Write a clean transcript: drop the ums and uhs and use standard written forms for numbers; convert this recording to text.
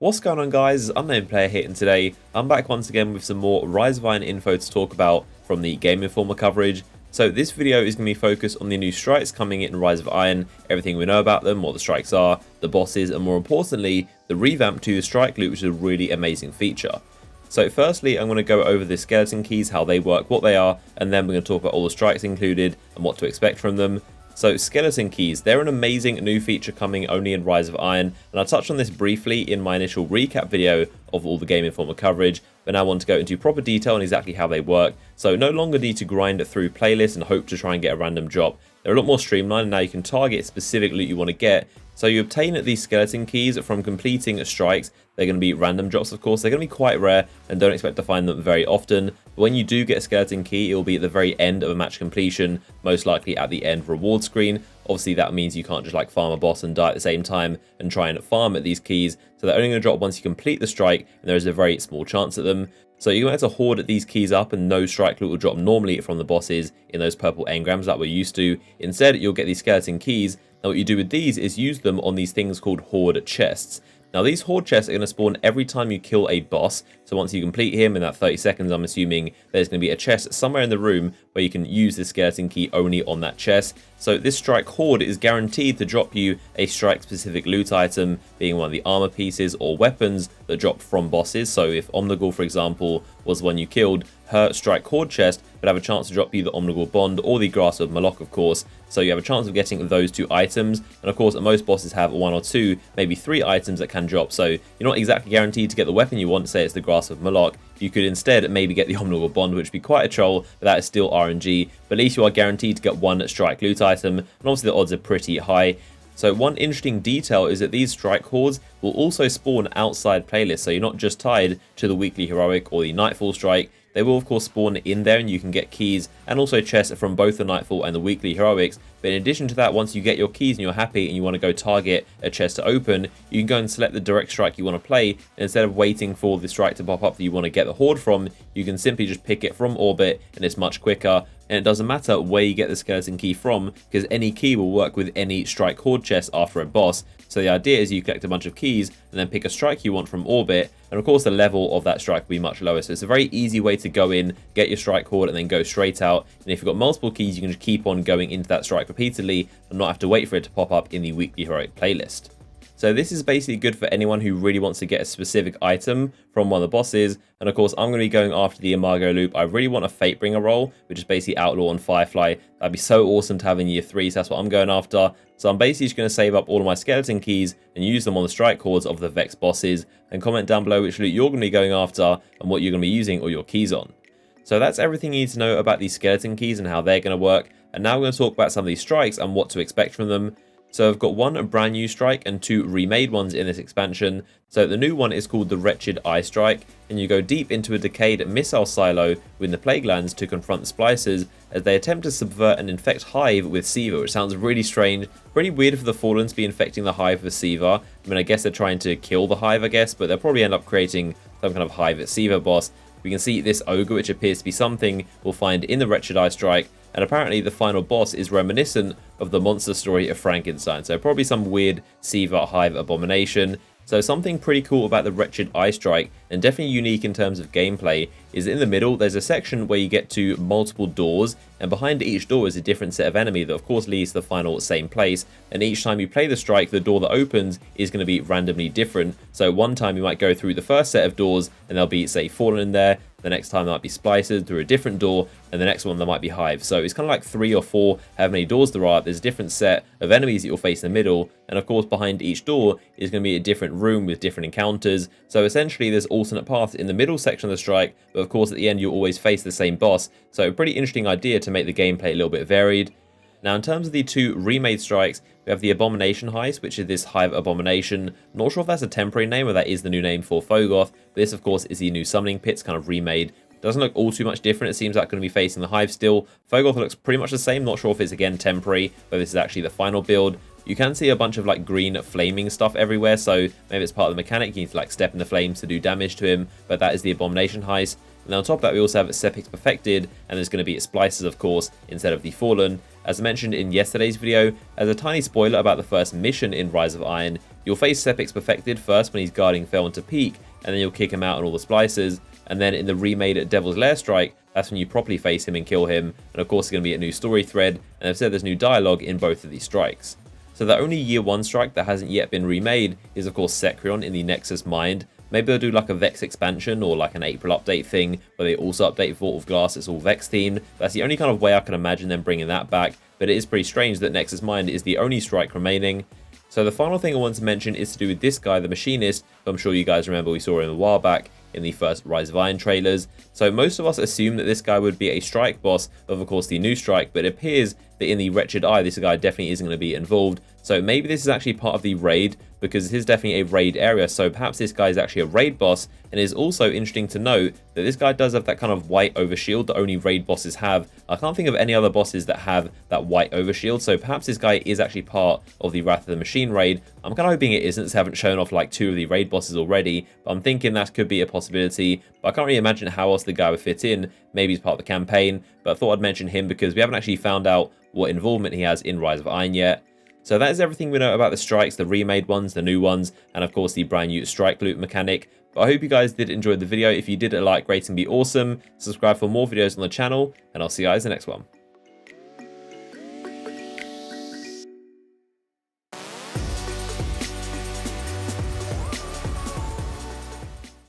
What's going on, guys? Unknown Player here, and today I'm back once again with some more Rise of Iron info to talk about from the Game Informer coverage. So this video is going to be focused on the new strikes coming in Rise of Iron, everything we know about them, what the strikes are, the bosses, and more importantly, the revamp to the strike loot, which is a really amazing feature. So firstly, I'm going to go over the skeleton keys, how they work, what they are, and then we're going to talk about all the strikes included and what to expect from them. So skeleton keys, they're an amazing new feature coming only in Rise of Iron, and I touched on this briefly in my initial recap video of all the Game Informer coverage, but now I want to go into proper detail on exactly how they work. So no longer need to grind through playlists and hope to try and get a random drop. They're a lot more streamlined, and now you can target specific loot you want to get. So you obtain these skeleton keys from completing strikes. They're going to be random drops, of course. They're going to be quite rare and don't expect to find them very often. But when you do get a skeleton key, it will be at the very end of a match completion, most likely at the end reward screen. Obviously, that means you can't just like farm a boss and die at the same time and try and farm at these keys. So they're only going to drop once you complete the strike, and there is a very small chance at them. So you're going to have to hoard these keys up, and no strike loot will drop normally from the bosses in those purple engrams that we're used to. Instead, you'll get these skeleton keys. Now what you do with these is use them on these things called Hoard chests. Now these Hoard chests are going to spawn every time you kill a boss. So once you complete him in that 30 seconds, I'm assuming there's going to be a chest somewhere in the room where you can use the skeleton key only on that chest. So this strike Hoard is guaranteed to drop you a strike specific loot item, being one of the armor pieces or weapons that drop from bosses. So if Omnigul, for example, was one you killed, her strike Hoard chest would have a chance to drop you the Omnigul Bond or the Grasp of Moloch, of course. So you have a chance of getting those two items, and of course most bosses have one or two, maybe three items that can drop, so you're not exactly guaranteed to get the weapon you want. Say it's the Grasp of Moloch, you could instead maybe get the Omnigul Bond, which would be quite a troll, but that is still RNG. But at least you are guaranteed to get one strike loot item, and obviously the odds are pretty high. So one interesting detail is that these strike hoards will also spawn outside playlists, so you're not just tied to the weekly heroic or the nightfall strike. They will of course spawn in there, and you can get keys and also chests from both the nightfall and the weekly heroics. But in addition to that, once you get your keys and you're happy and you want to go target a chest to open, you can go and select the direct strike you want to play, and instead of waiting for the strike to pop up that you want to get the hoard from, you can simply just pick it from orbit, and it's much quicker. And it doesn't matter where you get the skeleton key from, because any key will work with any strike hoard chest after a boss. So the idea is you collect a bunch of keys and then pick a strike you want from orbit, and of course the level of that strike will be much lower. So it's a very easy way to go in, get your strike hoard, and then go straight out. And if you've got multiple keys, you can just keep on going into that strike repeatedly and not have to wait for it to pop up in the weekly heroic playlist. So this is basically good for anyone who really wants to get a specific item from one of the bosses. And of course, I'm going to be going after the Imago loop. I really want a Fatebringer role, which is basically Outlaw and Firefly. That'd be so awesome to have in year 3, so that's what I'm going after. So I'm basically just going to save up all of my skeleton keys and use them on the strike hoards of the Vex bosses. And comment down below which loot you're going to be going after and what you're going to be using all your keys on. So that's everything you need to know about these skeleton keys and how they're going to work. And now we're going to talk about some of these strikes and what to expect from them. So I've got one brand new strike and two remade ones in this expansion. So the new one is called the Wretched Eye Strike, and you go deep into a decayed missile silo within the Plague Lands to confront the Splicers as they attempt to subvert and infect Hive with Siva, which sounds really strange. Pretty weird for the Fallen to be infecting the Hive with Siva. I mean, I guess they're trying to kill the Hive, I guess, but they'll probably end up creating some kind of Hive Siva boss. We can see this ogre, which appears to be something we'll find in the Wretched Eye Strike, and apparently the final boss is reminiscent of the monster story of Frankenstein, so probably some weird Siva Hive abomination. So something pretty cool about the Wretched Eye Strike, and definitely unique in terms of gameplay, is in the middle there's a section where you get to multiple doors, and behind each door is a different set of enemy that of course leads to the final same place, and each time you play the strike, the door that opens is going to be randomly different. So one time you might go through the first set of doors and there'll be, say, Fallen in there, the next time there might be Splicers through a different door, and the next one there might be Hive. So it's kind of like 3 or 4, however many doors there are, there's a different set of enemies that you'll face in the middle, and of course behind each door is going to be a different room with different encounters. So essentially there's alternate paths in the middle section of the strike, but of course at the end you'll always face the same boss. So a pretty interesting idea to make the gameplay a little bit varied. Now in terms of the two remade strikes, we have the Abomination Heist, which is this Hive Abomination. Not sure if that's a temporary name or that is the new name for Fogoth, but this of course is the new Summoning Pits kind of remade. Doesn't look all too much different. It seems like going to be facing the Hive still. Fogoth looks pretty much the same. Not sure if it's again temporary, but this is actually the final build. You can see a bunch of like green flaming stuff everywhere, so maybe it's part of the mechanic. You need to like step in the flames to do damage to him, but that is the Abomination Heist. And then on top of that, we also have Sepix Perfected, and there's going to be Splicers, of course, instead of the Fallen. As I mentioned in yesterday's video, as a tiny spoiler about the first mission in Rise of Iron, you'll face Sepix Perfected first when he's guarding Feln to peek, and then you'll kick him out on all the splices. And then in the remade Devil's Lair strike, that's when you properly face him and kill him. And of course, it's going to be a new story thread, and they've said there's new dialogue in both of these strikes. So the only year 1 strike that hasn't yet been remade is of course Secrion in the Nexus Mind. Maybe they'll do like a Vex expansion or like an April update thing where they also update Vault of Glass, it's all Vex themed. That's the only kind of way I can imagine them bringing that back, but it is pretty strange that Nexus Mind is the only strike remaining. So the final thing I want to mention is to do with this guy, the Machinist, who I'm sure you guys remember we saw him a while back in the first Rise of Iron trailers. So most of us assume that this guy would be a strike boss of course the new strike, but it appears that in the Wretched Eye this guy definitely isn't going to be involved. So maybe this is actually part of the raid, because it is definitely a raid area, so perhaps this guy is actually a raid boss. And it is also interesting to note that this guy does have that kind of white overshield that only raid bosses have. I can't think of any other bosses that have that white overshield, so perhaps this guy is actually part of the Wrath of the Machine raid. I'm kind of hoping it isn't, so they haven't shown off like 2 of the raid bosses already, but I'm thinking that could be a possibility. But I can't really imagine how else the guy would fit in. Maybe he's part of the campaign, but I thought I'd mention him because we haven't actually found out what involvement he has in Rise of Iron yet. So that is everything we know about the strikes, the remade ones, the new ones, and of course the brand new strike loot mechanic. But I hope you guys did enjoy the video. If you did, a like rating would be awesome. Subscribe for more videos on the channel, and I'll see you guys in the next one.